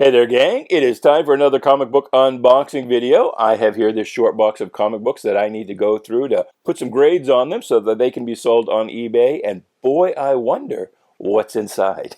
Hey there, gang. It is time for another comic book unboxing video. I have here this short box of comic books that I need to go through to put some grades on them so that they can be sold on eBay. And boy, I wonder what's inside.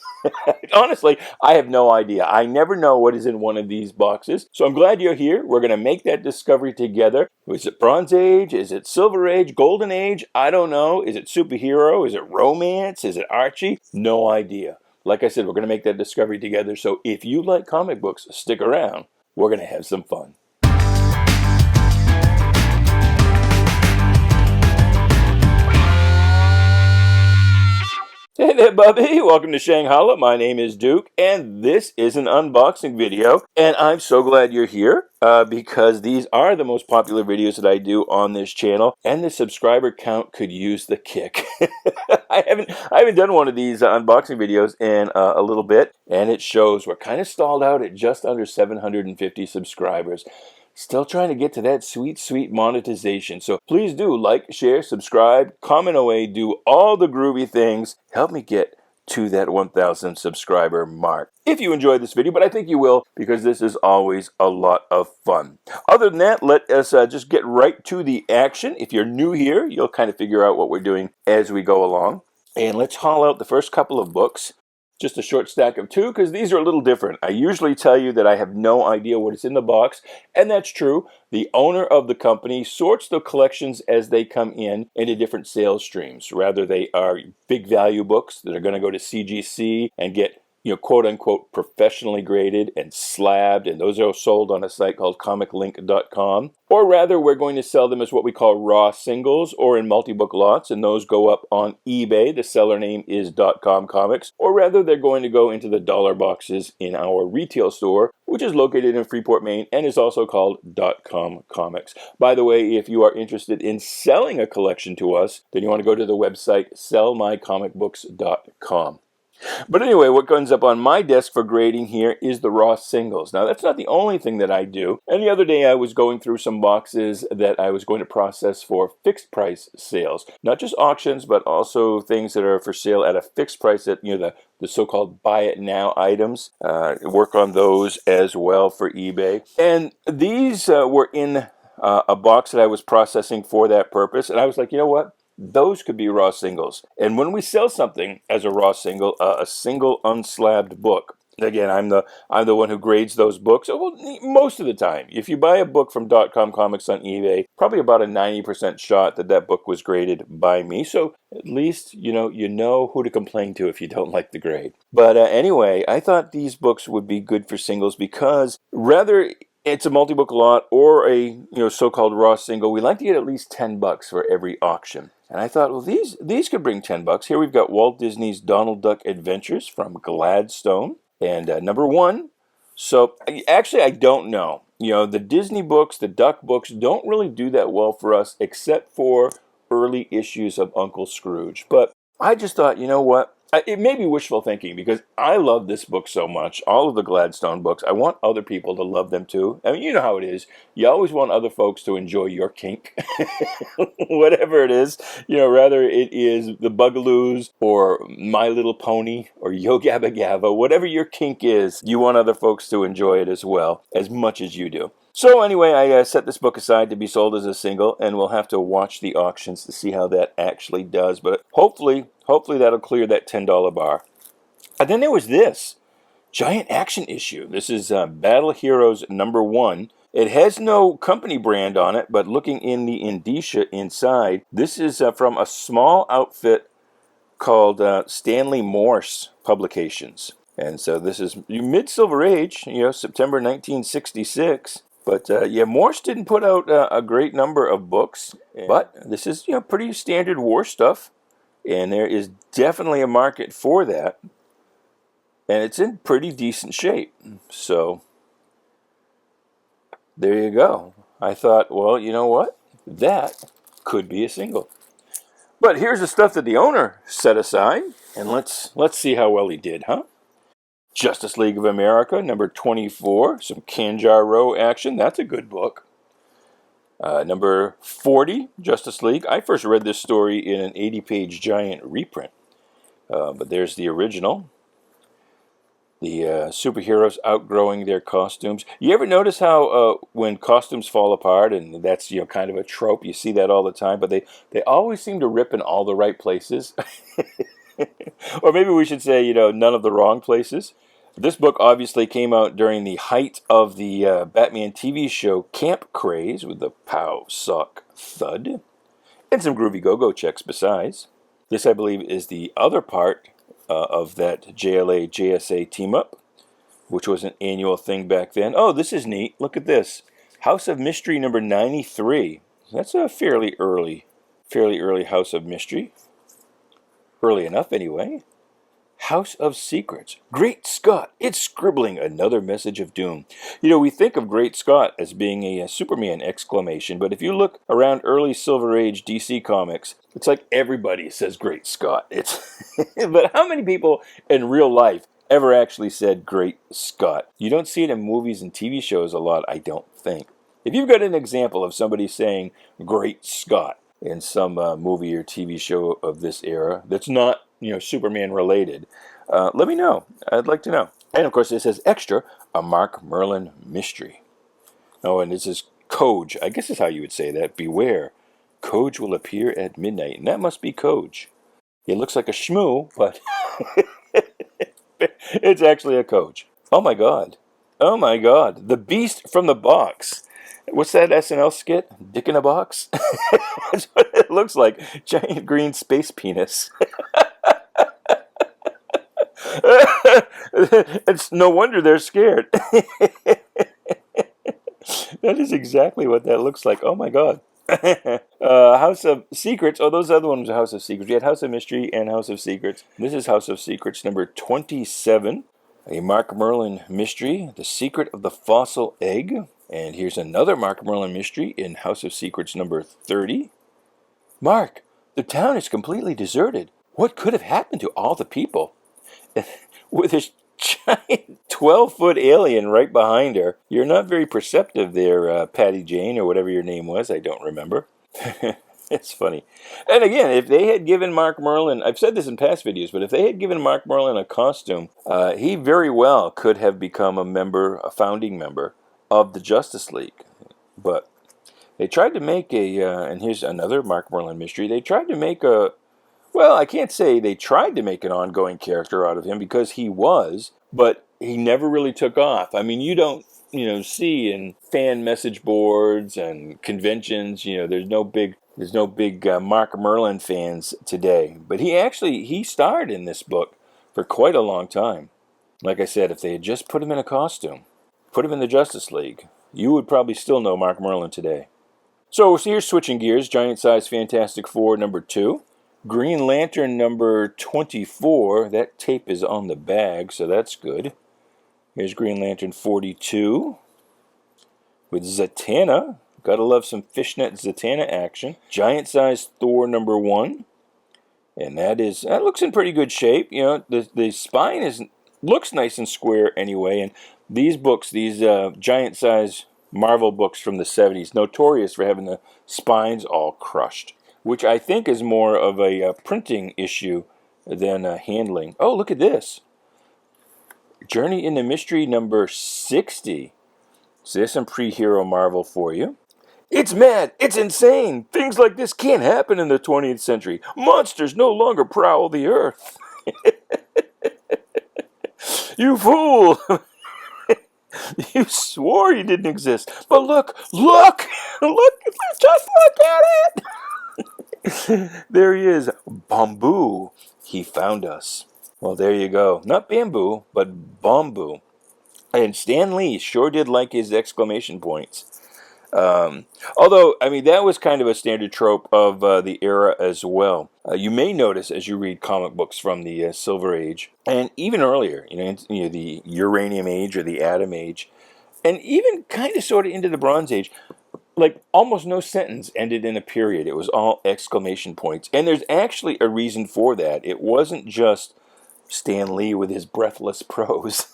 Honestly, I have no idea. I never know what is in one of these boxes. So I'm glad you're here. We're going to make that discovery together. Is it Bronze Age? Is it Silver Age? Golden Age? I don't know. Is it superhero? Is it romance? Is it Archie? No idea. Like I said, we're going to make that discovery together, so if you like comic books, stick around. We're going to have some fun. Hey there, Bubby. Welcome to Shanghalla. My name is Duke, and this is an unboxing video. And I'm so glad you're here because these are the most popular videos that I do on this channel, and the subscriber count could use the kick. I haven't done one of these unboxing videos in a little bit, and it shows we're kind of stalled out at just under 750 subscribers. Still trying to get to that sweet, sweet monetization. So please do like, share, subscribe, comment away, do all the groovy things. Help me get to that 1,000 subscriber mark. If you enjoyed this video, but I think you will because this is always a lot of fun. Other than that, let us just get right to the action. If you're new here, you'll kind of figure out what we're doing as we go along. And let's haul out the first couple of books. Just a short stack of two because these are a little different. I usually tell you that I have no idea what is in the box, and that's true. The owner of the company sorts the collections as they come in into different sales streams. Rather, they are big value books that are going to go to CGC and get, quote unquote, professionally graded and slabbed, and those are sold on a site called comiclink.com. Or rather, we're going to sell them as what we call raw singles or in multi-book lots, and those go up on eBay. The seller name is .com Comics. Or rather, they're going to go into the dollar boxes in our retail store, which is located in Freeport, Maine, and is also called .com Comics. By the way, if you are interested in selling a collection to us, then you want to go to the website sellmycomicbooks.com. But anyway, what comes up on my desk for grading here is the raw singles. Now, that's not the only thing that I do. And the other day, I was going through some boxes that I was going to process for fixed price sales. Not just auctions, but also things that are for sale at a fixed price at, the so-called buy it now items. Work on those as well for eBay. And these were in a box that I was processing for that purpose. And I was like, you know what? Those could be raw singles. And when we sell something as a raw single, a single unslabbed book, again, I'm the one who grades those books. Well, most of the time, if you buy a book from .com Comics on eBay, probably about a 90% shot that book was graded by me. So at least you know who to complain to if you don't like the grade. But anyway, I thought these books would be good for singles because rather it's a multi-book lot or a so-called raw single, we like to get at least $10 for every auction. And I thought, well, these could bring $10. Here we've got Walt Disney's Donald Duck Adventures from Gladstone, and number one. So actually, I don't know. The Disney books, the Duck books, don't really do that well for us, except for early issues of Uncle Scrooge. But I just thought, you know what? It may be wishful thinking because I love this book so much, all of the Gladstone books. I want other people to love them too. I mean, you know how it is. You always want other folks to enjoy your kink, whatever it is. Rather it is the Bugaloos or My Little Pony or Yo Gabba Gabba, whatever your kink is, you want other folks to enjoy it as well, as much as you do. So anyway, I set this book aside to be sold as a single, and we'll have to watch the auctions to see how that actually does. But hopefully that'll clear that $10 bar. And then there was this giant action issue. This is Battle Heroes #1. It has no company brand on it, but looking in the indicia inside, this is from a small outfit called Stanley Morse Publications. And so this is mid-Silver Age, September 1966. But Morse didn't put out a great number of books, but this is pretty standard war stuff, and there is definitely a market for that, and it's in pretty decent shape. So there you go. I thought, well, you know what? That could be a single. But here's the stuff that the owner set aside, and let's see how well he did, huh? Justice League of America, number 24, some Kanjaro action. That's a good book. Number 40, Justice League. I first read this story in an 80-page giant reprint, but there's the original. The superheroes outgrowing their costumes. You ever notice how when costumes fall apart, and that's kind of a trope, you see that all the time, but they always seem to rip in all the right places. Or maybe we should say, none of the wrong places. This book obviously came out during the height of the Batman TV show camp craze with the pow, sock, thud, and some groovy go-go checks besides. This, I believe, is the other part of that JLA JSA team-up, which was an annual thing back then. Oh, this is neat. Look at this. House of Mystery number 93. That's a fairly early House of Mystery. Early enough, anyway. House of Secrets. Great Scott, it's scribbling another message of doom. We think of Great Scott as being a Superman exclamation, but if you look around early Silver Age DC comics, it's like everybody says Great Scott. But how many people in real life ever actually said Great Scott? You don't see it in movies and TV shows a lot, I don't think. If you've got an example of somebody saying Great Scott in some movie or TV show of this era that's not Superman related, let me know. I'd like to know. And of course it says extra, a Mark Merlin mystery. Oh, and this is Coj. I guess is how you would say that. Beware, Coj will appear at midnight. And that must be Coj. It looks like a shmoo, but it's actually a Coj. Oh my god. Oh my god. The Beast from the Box. What's that SNL skit? Dick in a Box? That's what it looks like. Giant green space penis. It's no wonder they're scared. That is exactly what that looks like. Oh my god. House of Secrets. Oh, those other ones are House of Secrets. We had House of Mystery and House of Secrets. This is House of Secrets number 27. A Mark Merlin mystery. The Secret of the Fossil Egg. And here's another Mark Merlin mystery in House of Secrets number 30. Mark, the town is completely deserted. What could have happened to all the people? With this giant 12-foot alien right behind her. You're not very perceptive there, Patty Jane, or whatever your name was. I don't remember. It's funny. And again, if they had given Mark Merlin, I've said this in past videos, but if they had given Mark Merlin a costume, he very well could have become a founding member of the Justice League. But they tried to make and here's another Mark Merlin mystery, they tried to make well, I can't say they tried to make an ongoing character out of him because he was, but he never really took off. I mean, you don't, see in fan message boards and conventions, there's no big Mark Merlin fans today. But he starred in this book for quite a long time. Like I said, if they had just put him in a costume, put him in the Justice League, you would probably still know Mark Merlin today. So here's switching gears, Giant Size Fantastic Four number 2. Green Lantern number 24. That tape is on the bag, so that's good. Here's Green Lantern 42 with Zatanna. Gotta love some fishnet Zatanna action. Giant Size Thor number 1. And that looks in pretty good shape. The spine looks nice and square anyway. And these books, these Giant Size Marvel books from the 70s, notorious for having the spines all crushed, which I think is more of a printing issue than handling. Oh, look at this. Journey into Mystery number 60. So there's some pre-hero Marvel for you. It's mad. It's insane. Things like this can't happen in the 20th century. Monsters no longer prowl the earth. You fool. You swore you didn't exist. But look, just look at it. There he is, Bamboo. He found us. Well, there you go. Not bamboo, but bamboo. And Stan Lee sure did like his exclamation points. Although, I mean, that was kind of a standard trope of the era as well. You may notice as you read comic books from the Silver Age, and even earlier, the Uranium Age or the Atom Age, and even kind of sort of into the Bronze Age, like almost no sentence ended in a period. It was all exclamation points. And there's actually a reason for that. It wasn't just Stan Lee with his breathless prose.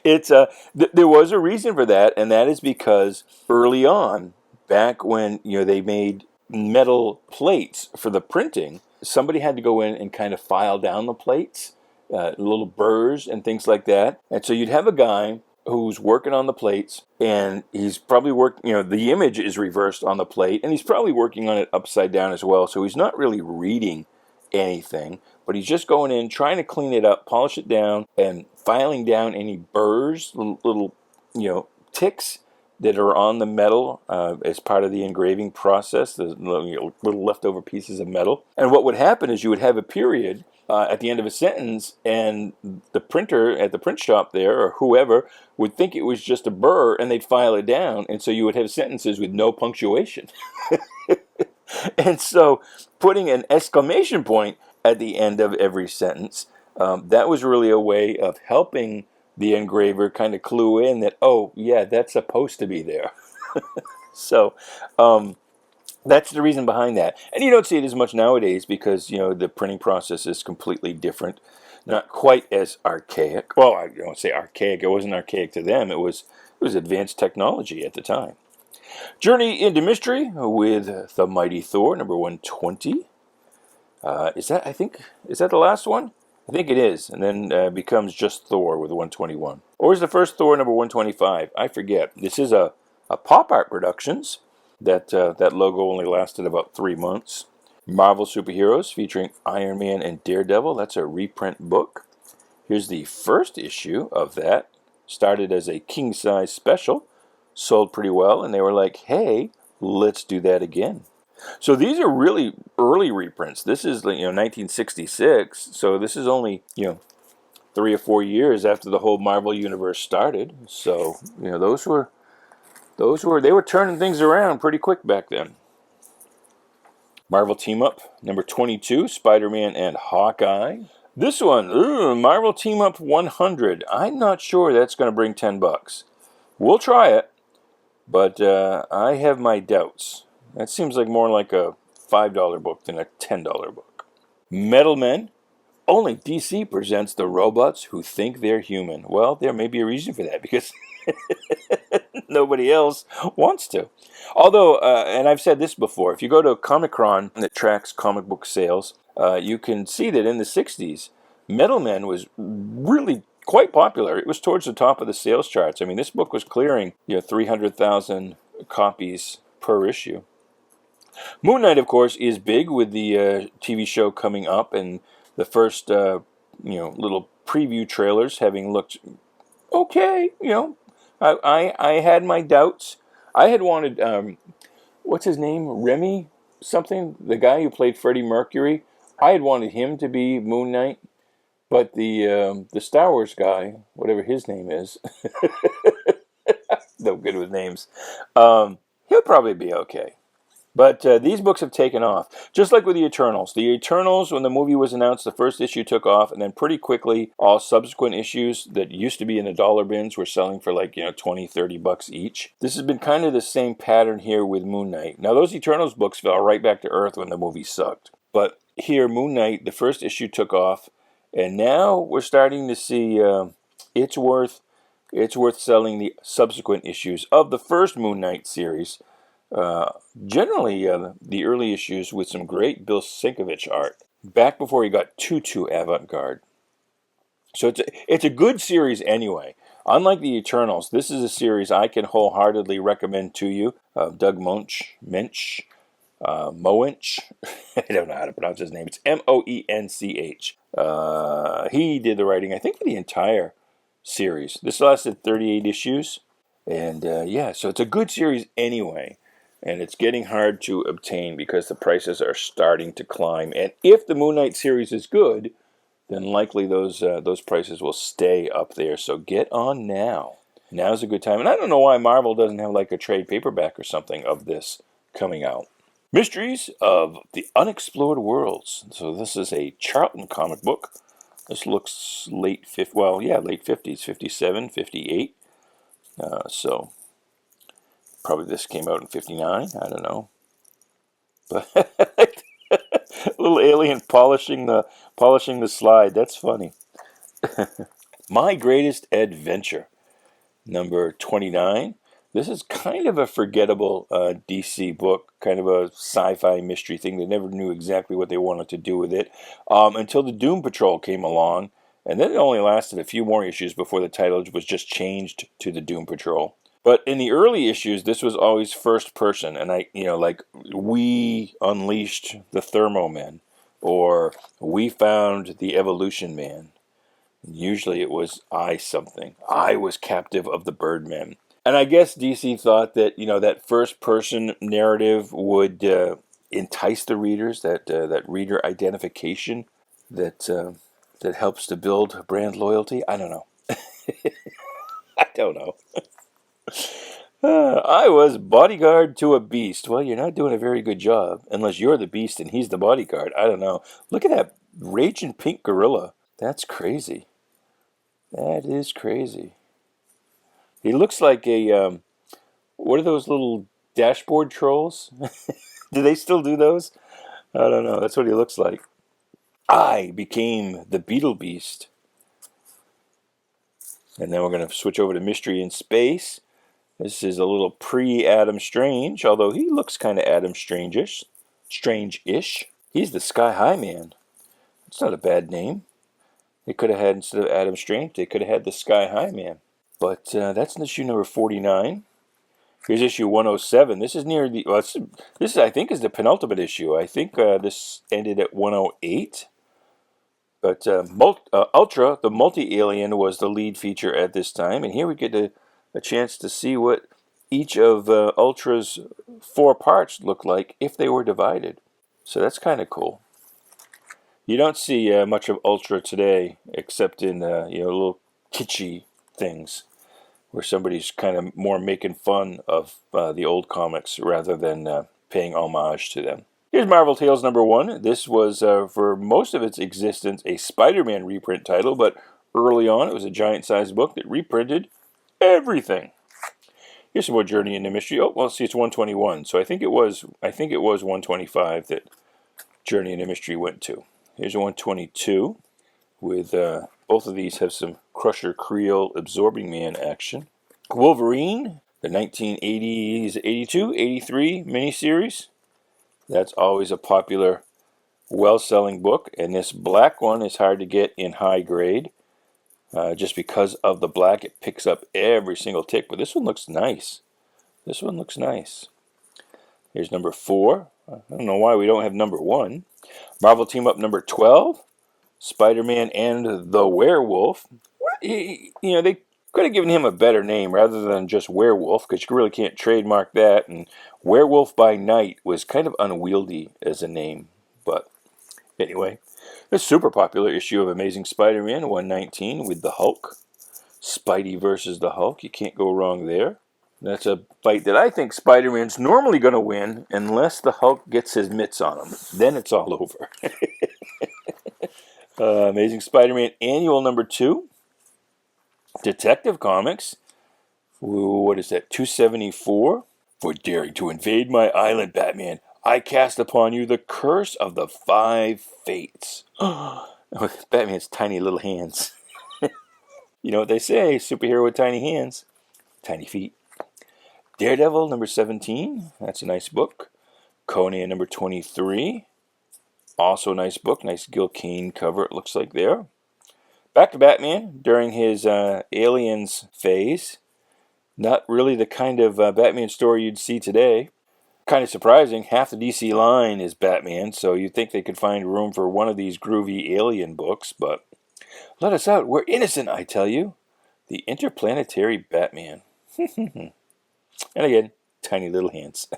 There was a reason for that, and that is because early on, back when they made metal plates for the printing, somebody had to go in and kind of file down the plates little burrs and things like that. And so you'd have a guy who's working on the plates, and he's probably the image is reversed on the plate, and he's probably working on it upside down as well. So he's not really reading anything, but he's just going in, trying to clean it up, polish it down, and filing down any burrs, little ticks that are on the metal as part of the engraving process, the little leftover pieces of metal. And what would happen is you would have a period at the end of a sentence, and the printer at the print shop there, or whoever, would think it was just a burr, and they'd file it down, and so you would have sentences with no punctuation. And so putting an exclamation point at the end of every sentence, that was really a way of helping the engraver kind of clue in that, oh, yeah, that's supposed to be there. So that's the reason behind that. And you don't see it as much nowadays because, the printing process is completely different. Not quite as archaic. Well, I don't say archaic. It wasn't archaic to them. It was advanced technology at the time. Journey into Mystery with the Mighty Thor, number 120. Is that the last one? I think it is, and then becomes just Thor with 121. Or is the first Thor number 125? I forget. This is a Pop Art Productions. That logo only lasted about 3 months. Marvel Superheroes featuring Iron Man and Daredevil. That's a reprint book. Here's the first issue of that. Started as a king-size special. Sold pretty well, and they were like, hey, let's do that again. So these are really early reprints. This is 1966, so this is only 3 or 4 years after the whole Marvel universe started. So they were turning things around pretty quick back then. Marvel Team Up number 22, Spider-Man and Hawkeye. This one, Marvel Team Up 100. I'm not sure that's going to bring $10. We'll try it, but I have my doubts. That seems like more like a $5 book than a $10 book. Metal Men. Only DC presents the robots who think they're human. Well, there may be a reason for that, because nobody else wants to. Although, and I've said this before, if you go to Comic-Con that tracks comic book sales, you can see that in the 60s, Metal Men was really quite popular. It was towards the top of the sales charts. I mean, this book was clearing 300,000 copies per issue. Moon Knight, of course, is big with the TV show coming up, and the first little preview trailers having looked okay. I had my doubts. I had wanted what's his name, Remy something, the guy who played Freddie Mercury. I had wanted him to be Moon Knight, but the Star Wars guy, whatever his name is, no good with names. He'll probably be okay. But these books have taken off, just like with the Eternals. The Eternals, when the movie was announced, the first issue took off, and then pretty quickly, all subsequent issues that used to be in the dollar bins were selling for like, $20, $30 each. This has been kind of the same pattern here with Moon Knight. Now, those Eternals books fell right back to earth when the movie sucked. But here, Moon Knight, the first issue took off, and now we're starting to see it's worth selling the subsequent issues of the first Moon Knight series. Generally, the early issues with some great Bill Sienkiewicz art, back before he got too avant-garde. So it's a good series anyway. Unlike the Eternals, this is a series I can wholeheartedly recommend to you. Doug Moench, I don't know how to pronounce his name. It's Moench. He did the writing, I think, for the entire series. This lasted 38 issues. And so it's a good series anyway. And it's getting hard to obtain because the prices are starting to climb. And if the Moon Knight series is good, then likely those prices will stay up there. So get on now. Now's a good time. And I don't know why Marvel doesn't have like a trade paperback or something of this coming out. Mysteries of the Unexplored Worlds. So this is a Charlton comic book. This looks late 50s, 57, 58. So probably this came out in 59. I don't know. But little alien polishing the slide. That's funny. My Greatest Adventure, number 29. This is kind of a forgettable DC book, kind of a sci-fi mystery thing. They never knew exactly what they wanted to do with it until the Doom Patrol came along, And then it only lasted a few more issues before the title was just changed to the Doom Patrol. But in the early issues, this was always first person, and like we unleashed the Thermo Men, or we found the Evolution Man. Usually it was I something. I was captive of the Birdmen. And I guess DC thought that, that first person narrative would entice the readers, that reader identification that helps to build brand loyalty. I don't know. I don't know. I was bodyguard to a beast. Well, you're not doing a very good job, unless you're the beast and he's the bodyguard. I don't know. Look at that raging pink gorilla. That's crazy. That is crazy. He looks like a, what are those little dashboard trolls? Do they still do those? I don't know. That's what he looks like. I became the Beetle Beast. And then we're going to switch over to Mystery in Space. This is a little pre-Adam Strange, although he looks kind of Adam Strange-ish. Strange-ish. He's the Sky High Man. It's not a bad name. They could have had, instead of Adam Strange, they could have had the Sky High Man. But that's in issue number 49. Here's issue 107. This is near the, well, this I think is the penultimate issue. I think this ended at 108. But Ultra, the multi-alien, was the lead feature at this time. And here we get a chance to see what each of Ultra's 4 parts look like if they were divided. So that's kind of cool. You don't see much of Ultra today, except in little kitschy things, where somebody's kind of more making fun of the old comics rather than paying homage to them. Here's Marvel Tales number 1. This was, for most of its existence, a Spider-Man reprint title, but early on it was a giant-sized book that reprinted everything. Here's some more Journey into Mystery. Oh, well, see, it's 121, so I think it was 125 that Journey into Mystery went to. Here's 122, with both of these have some Crusher Creel Absorbing Man action. Wolverine, the 1980s, 82, 83 miniseries. That's always a popular, well-selling book, and this black one is hard to get in high grade. Just because of the black, it picks up every single tick, but this one looks nice. This one looks nice. Here's number 4. I don't know why we don't have number 1. Marvel Team Up number 12. Spider-Man and the Werewolf. They could have given him a better name rather than just Werewolf, because you really can't trademark that. And Werewolf by Night was kind of unwieldy as a name. But anyway, a super popular issue of Amazing Spider-Man 119 with the Hulk. Spidey versus the Hulk. You can't go wrong there. That's a fight that I think Spider-Man's normally going to win unless the Hulk gets his mitts on him. Then it's all over. Amazing Spider-Man Annual number 2. Detective Comics. Ooh, what is that? 274. For daring to invade my island, Batman, I cast upon you the curse of the 5 fates. Batman's tiny little hands. You know what they say, superhero with tiny hands. Tiny feet. Daredevil number 17. That's a nice book. Conan number 23. Also a nice book. Nice Gil Kane cover, it looks like there. Back to Batman during his Aliens phase. Not really the kind of Batman story you'd see today. Kind of surprising, half the DC line is Batman, so you'd think they could find room for one of these groovy alien books, but let us out, we're innocent, I tell you. The Interplanetary Batman. And again, tiny little hands.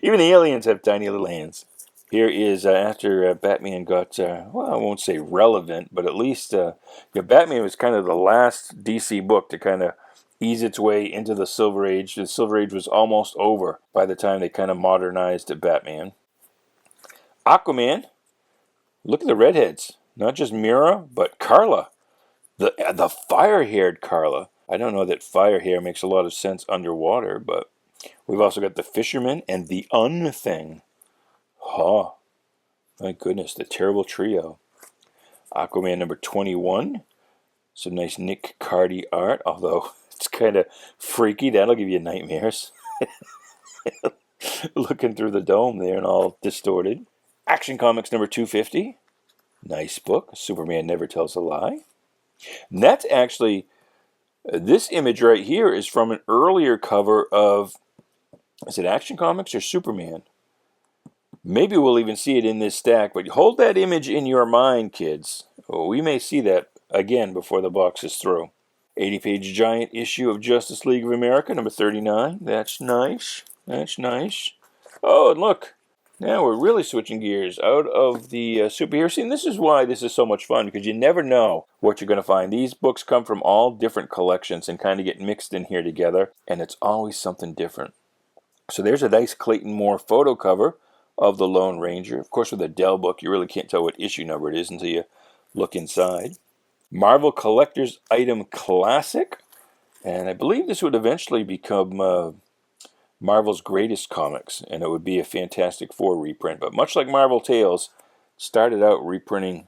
Even the aliens have tiny little hands. Here is after Batman got, well, I won't say relevant, but at least Batman was kind of the last DC book to kind of ease its way into the Silver Age. The Silver Age was almost over by the time they kind of modernized Batman. Aquaman. Look at the redheads. Not just Mira, but Carla. The fire-haired Carla. I don't know that fire hair makes a lot of sense underwater, but we've also got the Fisherman and the Un-Thing. Oh, my goodness, the terrible trio. Aquaman number 21. Some nice Nick Cardy art, although it's kind of freaky. That'll give you nightmares. Looking through the dome there and all distorted. Action Comics number 250. Nice book. Superman Never Tells a Lie. And that's actually, this image right here is from an earlier cover of, is it Action Comics or Superman? Maybe we'll even see it in this stack, but hold that image in your mind, kids. We may see that again before the box is through. 80-page giant issue of Justice League of America, number 39. That's nice. That's nice. Oh, and look. Now we're really switching gears out of the superhero scene. This is why this is so much fun, because you never know what you're going to find. These books come from all different collections and kind of get mixed in here together, and it's always something different. So there's a nice Clayton Moore photo cover of the Lone Ranger. Of course, with a Dell book, you really can't tell what issue number it is until you look inside. Marvel Collector's Item Classic. And I believe this would eventually become Marvel's Greatest Comics, and it would be a Fantastic Four reprint. But much like Marvel Tales, started out reprinting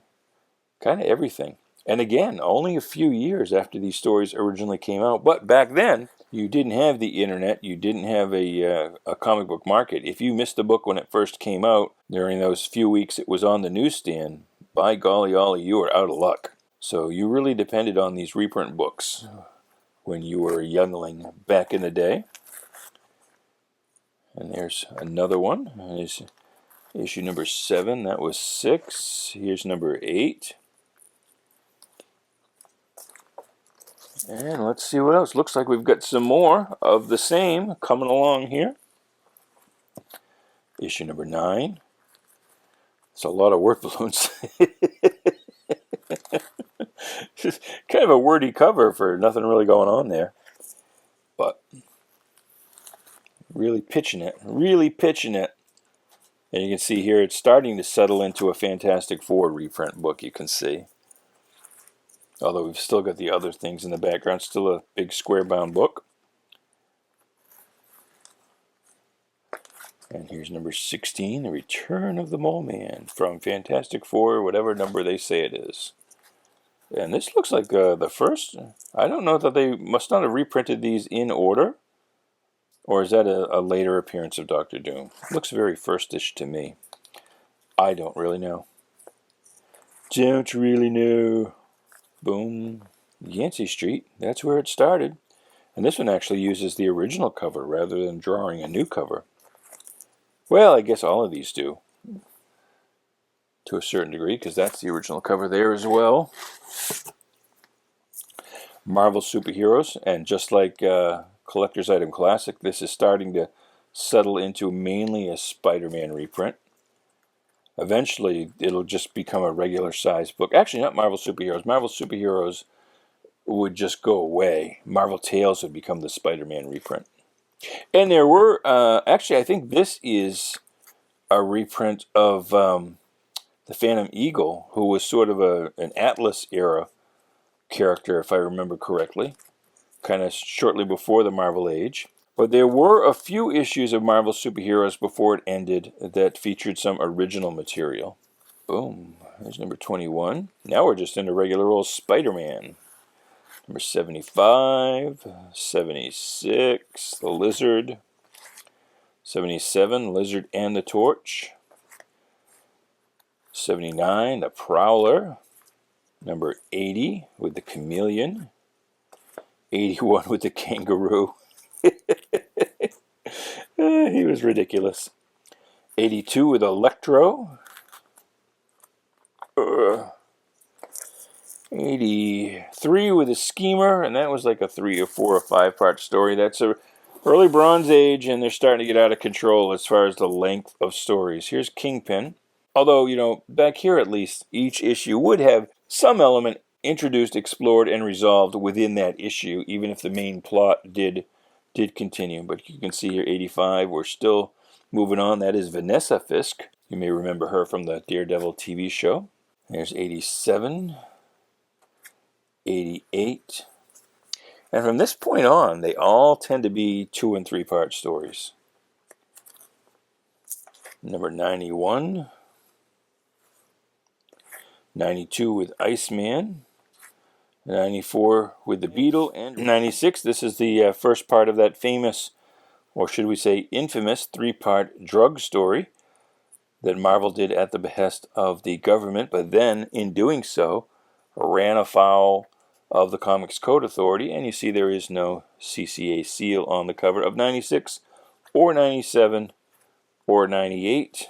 kind of everything. And again, only a few years after these stories originally came out. But back then, you didn't have the internet. You didn't have a comic book market. If you missed a book when it first came out, during those few weeks it was on the newsstand, by golly ollie, you were out of luck. So you really depended on these reprint books when you were a youngling back in the day. And there's another one. There's issue number 7. That was 6. Here's number 8. And let's see what else. Looks like we've got some more of the same coming along here. Issue number 9. It's a lot of word balloons. Just kind of a wordy cover for nothing really going on there. But really pitching it. Really pitching it. And you can see here it's starting to settle into a Fantastic Four reprint book, you can see. Although we've still got the other things in the background. Still a big square-bound book. And here's number 16, The Return of the Mole Man from Fantastic Four, whatever number they say it is. And this looks like the first. I don't know that they must not have reprinted these in order. Or is that a later appearance of Doctor Doom? Looks very firstish to me. I don't really know. Don't really know. Boom. Yancey Street. That's where it started. And this one actually uses the original cover rather than drawing a new cover. Well, I guess all of these do. To a certain degree, because that's the original cover there as well. Marvel Superheroes. And just like Collector's Item Classic, this is starting to settle into mainly a Spider-Man reprint. Eventually, it'll just become a regular size book. Actually, not Marvel Superheroes. Marvel Superheroes would just go away. Marvel Tales would become the Spider-Man reprint. And there were, actually, I think this is a reprint of the Phantom Eagle, who was sort of an Atlas era character, if I remember correctly. Kind of shortly before the Marvel Age. But there were a few issues of Marvel Superheroes before it ended that featured some original material. Boom. There's number 21. Now we're just into regular old Spider-Man. Number 75, 76, the Lizard. 77, Lizard and the Torch. 79, the Prowler. Number 80 with the Chameleon. 81 with the Kangaroo. He was ridiculous. 82 with Electro. 83 with a Schemer, and that was like a 3 or 4 or 5 part story. That's a early Bronze Age, and they're starting to get out of control as far as the length of stories. Here's Kingpin. Although, you know, back here at least, each issue would have some element introduced, explored, and resolved within that issue, even if the main plot did continue. But you can see here 85, we're still moving on. That is Vanessa Fisk. You may remember her from the Daredevil TV show. There's 87, 88. And from this point on, they all tend to be 2 and 3 part stories. Number 91. 92 with Iceman. 94 with the Beetle. And 96, this is the first part of that famous, or should we say infamous, 3-part drug story. that Marvel did at the behest of the government, but then, in doing so, ran afoul of the Comics Code Authority, and you see there is no CCA seal on the cover of 96 or 97 or 98,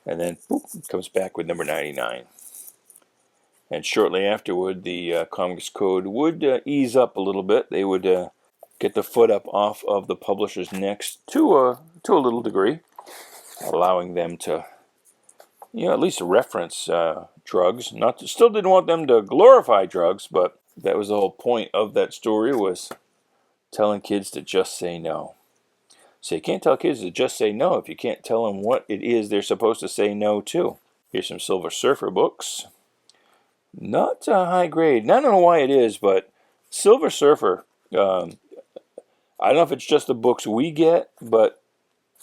and then boop, it comes back with number 99. And shortly afterward, the Comics Code would ease up a little bit. They would get the foot up off of the publishers' necks to a little degree, allowing them to, at least reference drugs. Still didn't want them to glorify drugs, but that was the whole point of that story, was telling kids to just say no. So you can't tell kids to just say no if you can't tell them what it is they're supposed to say no to. Here's some Silver Surfer books. Not high grade. I don't know why it is, but Silver Surfer, I don't know if it's just the books we get, but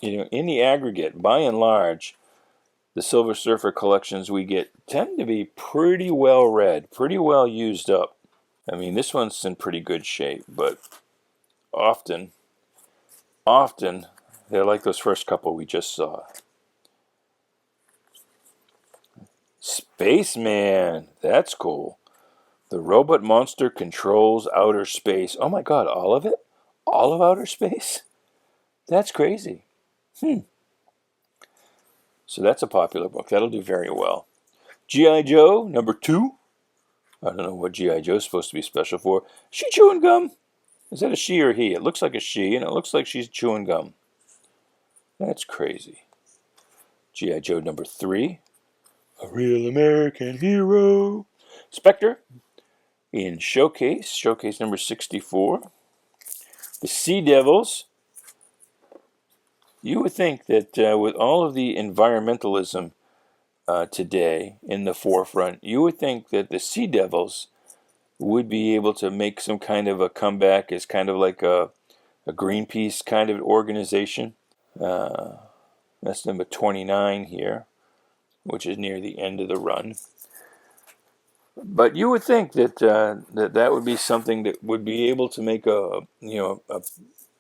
in the aggregate, by and large, the Silver Surfer collections we get tend to be pretty well read, pretty well used up. I mean, this one's in pretty good shape, but often, they're like those first couple we just saw. Spaceman, that's cool. The robot monster controls outer space. Oh my god, all of it? All of outer space? That's crazy. So that's a popular book. That'll do very well. G.I. Joe, number 2. I don't know what G.I. Joe's supposed to be special for. She chewing gum? Is that a she or he? It looks like a she, and it looks like she's chewing gum. That's crazy. G.I. Joe number 3. A real American hero. Spectre in Showcase number 64. The Sea Devils. You would think that with all of the environmentalism today in the forefront, you would think that the Sea Devils would be able to make some kind of a comeback as kind of like a Greenpeace kind of organization. That's number 29 here, which is near the end of the run. But you would think that that would be something that would be able to make a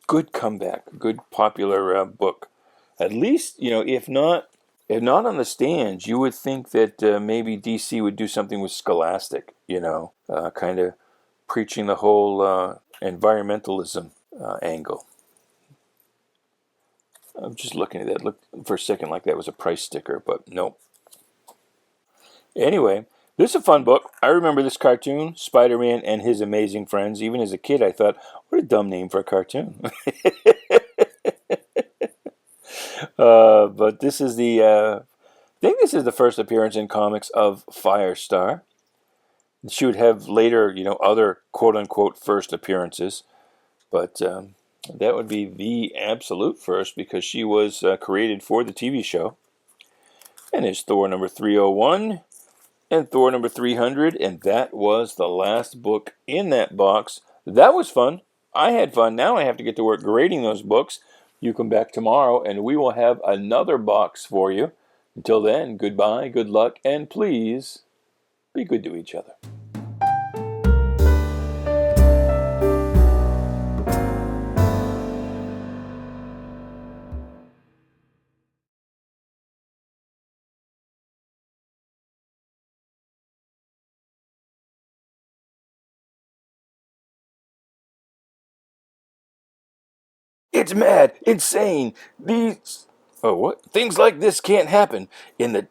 good comeback, a good popular book. At least, if not on the stands, you would think that maybe DC would do something with Scholastic, kind of preaching the whole environmentalism angle. I'm just looking at that. It looked for a second like that was a price sticker, but nope. Anyway, this is a fun book. I remember this cartoon, Spider-Man and His Amazing Friends. Even as a kid, I thought, what a dumb name for a cartoon. But this is I think this is the first appearance in comics of Firestar. She would have later, other quote-unquote first appearances. But that would be the absolute first because she was created for the TV show. And there's Thor number 301 and Thor number 300. And that was the last book in that box. That was fun. I had fun. Now I have to get to work grading those books. You come back tomorrow and we will have another box for you. Until then, goodbye, good luck, and please be good to each other. It's mad, insane. These, what? Things like this can't happen in the